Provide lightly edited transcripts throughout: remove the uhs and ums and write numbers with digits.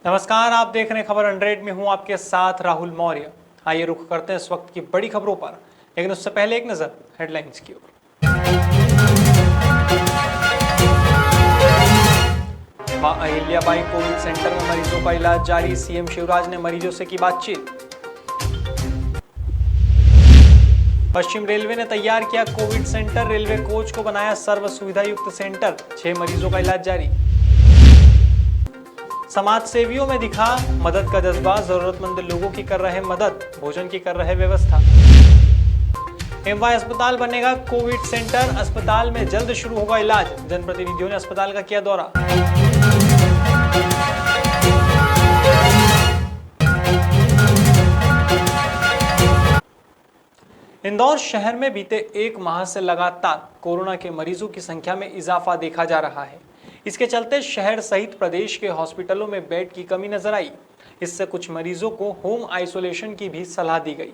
नमस्कार, आप देख रहे हैं खबर 100 में हूं आपके साथ राहुल मौर्य। आइए रुख करते हैं इस वक्त की बड़ी खबरों पर, लेकिन उससे पहले एक नजर हेडलाइंस की ओर। मां अहिल्याबाई कोविड सेंटर में मरीजों का इलाज जारी, सीएम शिवराज ने मरीजों से की बातचीत। पश्चिम रेलवे ने तैयार किया कोविड सेंटर, रेलवे कोच को बनाया सर्व सुविधा युक्त सेंटर, 6 मरीजों का इलाज जारी। समाज सेवियों में दिखा मदद का जज्बा, जरूरतमंद लोगों की कर रहे मदद, भोजन की कर रहे व्यवस्था। एमवाय अस्पताल बनेगा कोविड सेंटर, अस्पताल में जल्द शुरू होगा इलाज, जनप्रतिनिधियों ने अस्पताल का किया दौरा। इंदौर शहर में बीते एक माह से लगातार कोरोना के मरीजों की संख्या में इजाफा देखा जा रहा है। इसके चलते शहर सहित प्रदेश के हॉस्पिटलों में बेड की कमी नजर आई। इससे कुछ मरीजों को होम आइसोलेशन की भी सलाह दी गई।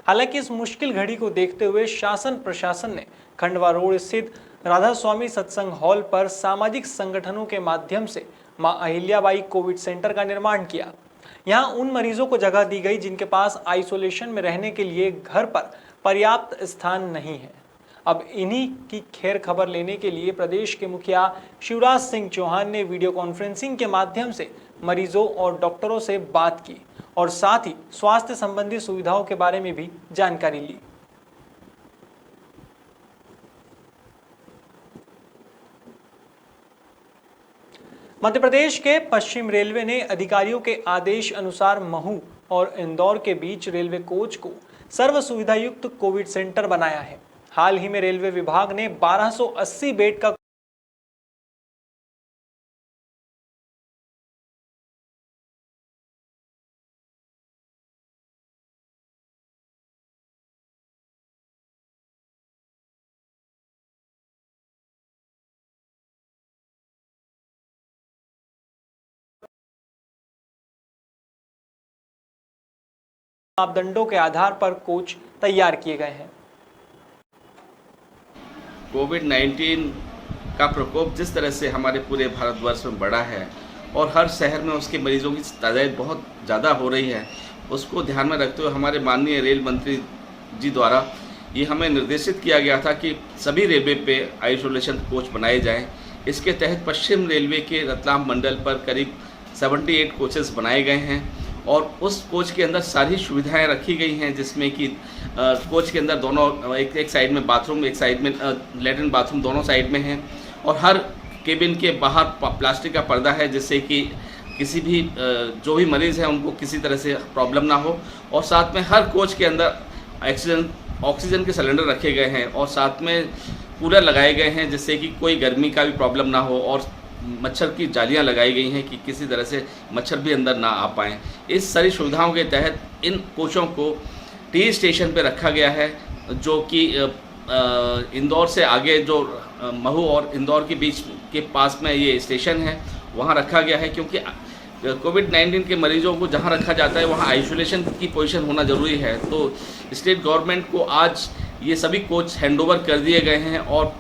हालांकि इस मुश्किल घड़ी को देखते हुए शासन प्रशासन ने खंडवा रोड स्थित राधा स्वामी सत्संग हॉल पर सामाजिक संगठनों के माध्यम से मां अहिल्याबाई कोविड सेंटर का निर्माण किया। यहाँ उन मरीजों को जगह दी गई जिनके पास आइसोलेशन में रहने के लिए घर पर पर्याप्त स्थान नहीं है। अब इन्हीं की खैर खबर लेने के लिए प्रदेश के मुखिया शिवराज सिंह चौहान ने वीडियो कॉन्फ्रेंसिंग के माध्यम से मरीजों और डॉक्टरों से बात की और साथ ही स्वास्थ्य संबंधी सुविधाओं के बारे में भी जानकारी ली। मध्य प्रदेश के पश्चिम रेलवे ने अधिकारियों के आदेश अनुसार महू और इंदौर के बीच रेलवे कोच को सर्व सुविधा युक्त कोविड सेंटर बनाया है। हाल ही में रेलवे विभाग ने 1280 बेड का मापदंडों के आधार पर कोच तैयार किए गए हैं। कोविड-19 का प्रकोप जिस तरह से हमारे पूरे भारतवर्ष में बढ़ा है और हर शहर में उसके मरीजों की तादाद बहुत ज़्यादा हो रही है, उसको ध्यान में रखते हुए हमारे माननीय रेल मंत्री जी द्वारा ये हमें निर्देशित किया गया था कि सभी रेलवे पे आइसोलेशन कोच बनाए जाएं। इसके तहत पश्चिम रेलवे के रतलाम मंडल पर करीब 78 कोचेस बनाए गए हैं और उस कोच के अंदर सारी सुविधाएं रखी गई हैं, जिसमें कि कोच के अंदर दोनों एक साइड में बाथरूम, एक साइड में लैट्रिन बाथरूम दोनों साइड में हैं और हर केबिन के बाहर प्लास्टिक का पर्दा है, जिससे कि किसी भी जो भी मरीज़ हैं उनको किसी तरह से प्रॉब्लम ना हो। और साथ में हर कोच के अंदर ऑक्सीजन के सिलेंडर रखे गए हैं और साथ में कूलर लगाए गए हैं, जिससे कि कोई गर्मी का भी प्रॉब्लम ना हो और मच्छर की जालियां लगाई गई हैं कि किसी तरह से मच्छर भी अंदर ना आ पाएँ। इस सारी सुविधाओं के तहत इन कोचों को टी स्टेशन पे रखा गया है, जो कि इंदौर से आगे जो महू और इंदौर के बीच के पास में ये स्टेशन है, वहाँ रखा गया है। क्योंकि कोविड-19 के मरीजों को जहाँ रखा जाता है वहाँ आइसोलेशन की पोजीशन होना ज़रूरी है। तो स्टेट गवर्नमेंट को आज ये सभी कोच हैंडओवर कर दिए गए हैं और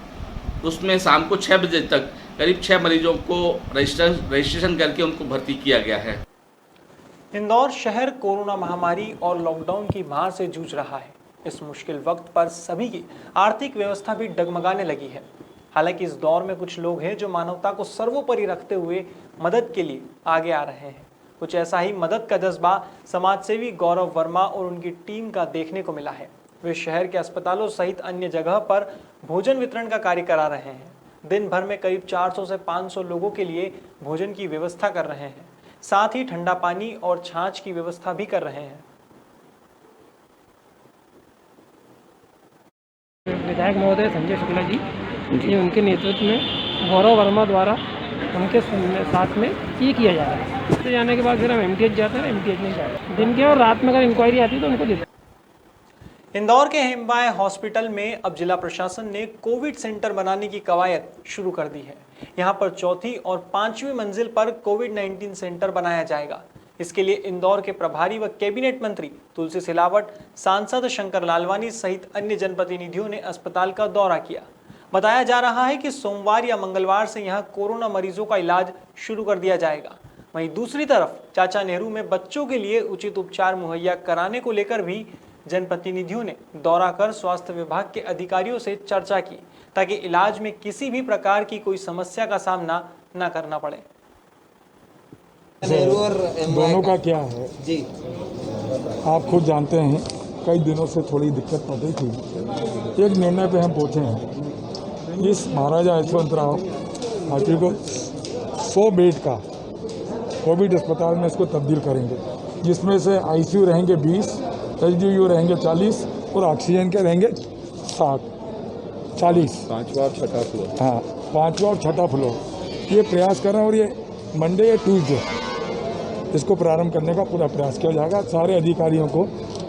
उसमें शाम को 6 बजे तक करीब 6 मरीजों को रजिस्ट्रेशन करके उनको भर्ती किया गया है। इंदौर शहर कोरोना महामारी और लॉकडाउन की मार से जूझ रहा है। इस मुश्किल वक्त पर सभी की आर्थिक व्यवस्था भी डगमगाने लगी है। हालांकि इस दौर में कुछ लोग हैं जो मानवता को सर्वोपरि रखते हुए मदद के लिए आगे आ रहे हैं। कुछ ऐसा ही मदद का जज्बा समाजसेवी गौरव वर्मा और उनकी टीम का देखने को मिला है। वे शहर के अस्पतालों सहित अन्य जगह पर भोजन वितरण का कार्य करा रहे हैं। दिन भर में करीब 400 से 500 लोगों के लिए भोजन की व्यवस्था कर रहे हैं। साथ ही ठंडा पानी और छाछ की व्यवस्था भी कर रहे हैं। विधायक महोदय संजय शुक्ला जी, ये उनके नेतृत्व में गौरव वर्मा द्वारा उनके साथ में ये किया जा रहा है। इससे जाने के बाद फिर हम एमटीएच जाते हैं, एमटीएच नहीं जाते। दिन के और रात में अगर इंक्वायरी आती है तो उनको देते हैं। इंदौर के हेमवाय हॉस्पिटल में अब जिला प्रशासन ने कोविड सेंटर बनाने की कवायद शुरू कर दी है। यहां पर चौथी और 5वीं मंजिल पर कोविड-19 सेंटर बनाया जाएगा। इसके लिए इंदौर के प्रभारी व कैबिनेट मंत्री तुलसी सिलावट, सांसद शंकर लालवानी सहित अन्य जनप्रतिनिधियों ने अस्पताल का दौरा किया। बताया जा रहा है कि सोमवार या मंगलवार से यहां कोरोना मरीजों का इलाज शुरू कर दिया जाएगा। वहीं दूसरी तरफ चाचा नेहरू में बच्चों के लिए उचित उपचार मुहैया कराने को लेकर भी जनप्रतिनिधियों ने दौरा कर स्वास्थ्य विभाग के अधिकारियों से चर्चा की ताकि इलाज में किसी भी प्रकार की कोई समस्या का सामना न करना पड़े। नेहरू और दोनों का क्या है जी, आप खुद जानते हैं, कई दिनों से थोड़ी दिक्कत पड़ रही थी। एक निर्णय पे हम पहुंचे हैं, इस महाराजा यशवंतराव हॉस्पिटल 100 बेड का कोविड अस्पताल में इसको तब्दील करेंगे, जिसमें से आईसीयू रहेंगे 20, एचडीयू रहेंगे 40 और ऑक्सीजन के रहेंगे 40। 5वां और 6ठा फ्लोर। हाँ, 5वां और 6ठा फ्लोर। ये प्रयास कर रहे हैं और ये मंडे या ट्यूसडे इसको प्रारंभ करने का पूरा प्रयास किया जाएगा। सारे अधिकारियों को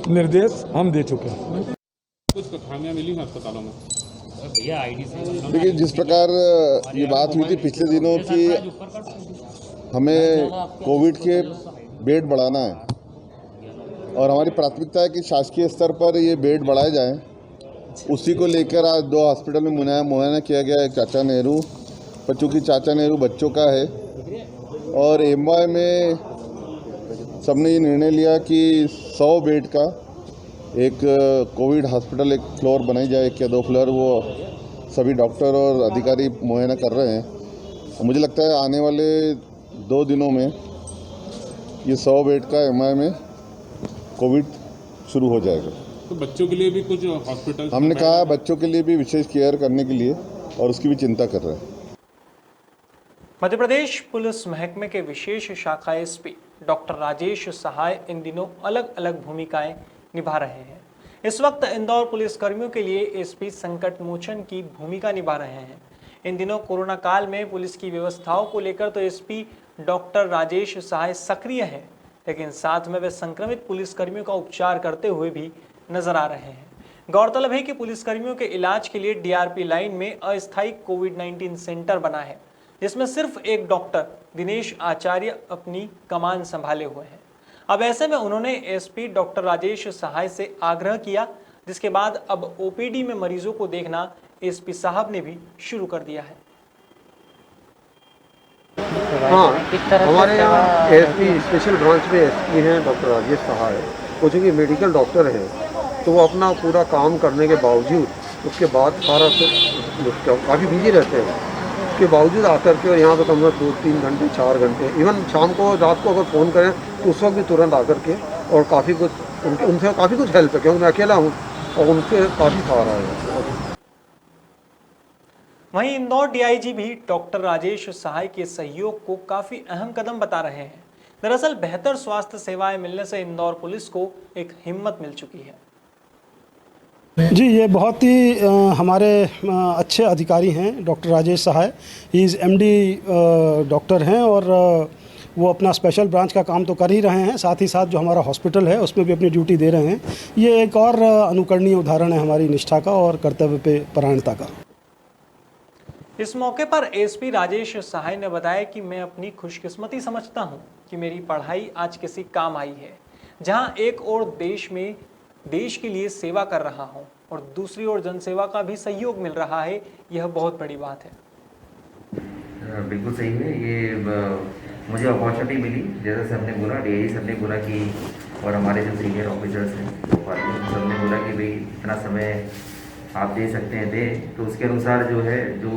निर्देश हम दे चुके हैं। कुछ खामियां मिली हैं अस्पतालों में? देखिए, जिस प्रकार ये बात हुई थी पिछले दिनों की, हमें कोविड के बेड बढ़ाना है और हमारी प्राथमिकता है कि शासकीय स्तर पर ये बेड बढ़ाए जाएं। उसी को लेकर आज 2 हॉस्पिटल में मुआयना किया गया है। चाचा नेहरू, पर चूँकि चाचा नेहरू बच्चों का है और एमवाई में सबने ये निर्णय लिया कि 100 बेड का एक कोविड हॉस्पिटल, एक फ्लोर बनाई जाए, 1 या 2 फ्लोर, वो सभी डॉक्टर और अधिकारी मुआयना कर रहे हैं। मुझे लगता है आने वाले 2 दिनों में ये 100 बेड का एमआई में कोविड शुरू हो जाएगा। तो बच्चों के लिए भी कुछ हॉस्पिटल हमने कहा बच्चों के लिए भी विशेष केयर करने के लिए और उसकी भी चिंता कर रहे हैं। मध्य प्रदेश पुलिस महकमे के विशेष शाखा एसपी डॉक्टर राजेश सहाय इन दिनों अलग अलग भूमिकाएं निभा रहे हैं। इस वक्त इंदौर पुलिस कर्मियों के लिए एसपी संकट मोचन की भूमिका निभा रहे हैं। इन दिनों कोरोना काल में पुलिस की व्यवस्थाओं को लेकर तो एसपी डॉक्टर राजेश सहाय सक्रिय हैं, लेकिन साथ में वे संक्रमित पुलिसकर्मियों का उपचार करते हुए भी नजर आ रहे हैं। गौरतलब है कि पुलिसकर्मियों के इलाज के लिए डीआरपी लाइन में अस्थायी कोविड-19 सेंटर बना है, जिसमें सिर्फ एक डॉक्टर दिनेश आचार्य अपनी कमान संभाले हुए हैं। अब ऐसे में उन्होंने एसपी डॉक्टर राजेश सहाय से आग्रह किया, जिसके बाद अब ओपीडी में मरीजों को देखना एसपी साहब ने भी शुरू कर दिया है। हाँ, हमारे यहाँ एसपी स्पेशल ब्रांच में एसपी हैं डॉक्टर राजेश सहाय। वो चूँकि मेडिकल डॉक्टर हैं तो वो अपना पूरा काम करने के बावजूद, उसके बाद सारा काफ़ी बिजी रहते हैं, उसके बावजूद आकर के और यहाँ पर कम से कम 2-3 घंटे 4 घंटे, इवन शाम को रात को अगर फ़ोन करें तो उस वक्त भी तुरंत आकर के और काफ़ी कुछ उनसे काफ़ी कुछ हेल्प है, क्योंकि मैं अकेला हूँ और उनसे काफ़ी सहारा है। वहीं इंदौर डीआईजी भी डॉक्टर राजेश सहाय के सहयोग को काफी अहम कदम बता रहे हैं। दरअसल बेहतर स्वास्थ्य सेवाएं मिलने से इंदौर पुलिस को एक हिम्मत मिल चुकी है। जी, ये बहुत ही हमारे अच्छे अधिकारी हैं doctor Rajesh Sahay. He is MD doctor हैं और वो अपना स्पेशल ब्रांच का काम तो कर ही रहे हैं, साथ ही साथ जो हमारा हॉस्पिटल है उसमें भी अपनी ड्यूटी दे रहे हैं। ये एक और अनुकरणीय उदाहरण है हमारी निष्ठा का और कर्तव्य पे परायणता का। इस मौके पर एसपी राजेश सहाय ने बताया कि मैं अपनी खुशकिस्मती समझता हूं कि मेरी पढ़ाई आज किसी काम आई है, जहां एक ओर देश के लिए सेवा कर रहा हूं और दूसरी ओर जनसेवा का भी सहयोग मिल रहा है। यह बहुत बड़ी बात है। बिल्कुल सही है। ये मुझे अपॉर्चुनिटी मिली, जैसे सबने बोला, डीआईजी सबने बोला कि, और हमारे जो सीनियर ऑफिसर्स हैं सबने बोला कि भाई इतना समय आप दे सकते हैं दें, तो उसके अनुसार जो है जो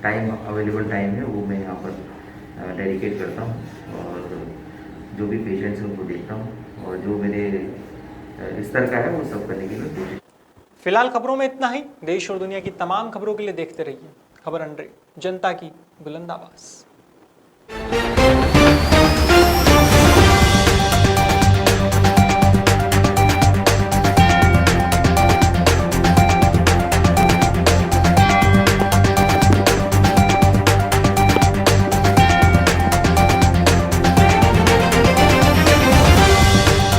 टाइम अवेलेबल टाइम है वो मैं यहाँ पर डेडिकेट करता हूँ और जो भी पेशेंट्स हैं उनको देखता हूँ और जो मेरे स्तर का है वो सब करने के लिए। फिलहाल खबरों में इतना ही। देश और दुनिया की तमाम खबरों के लिए देखते रहिए खबर 100, जनता की बुलंद आवाज़।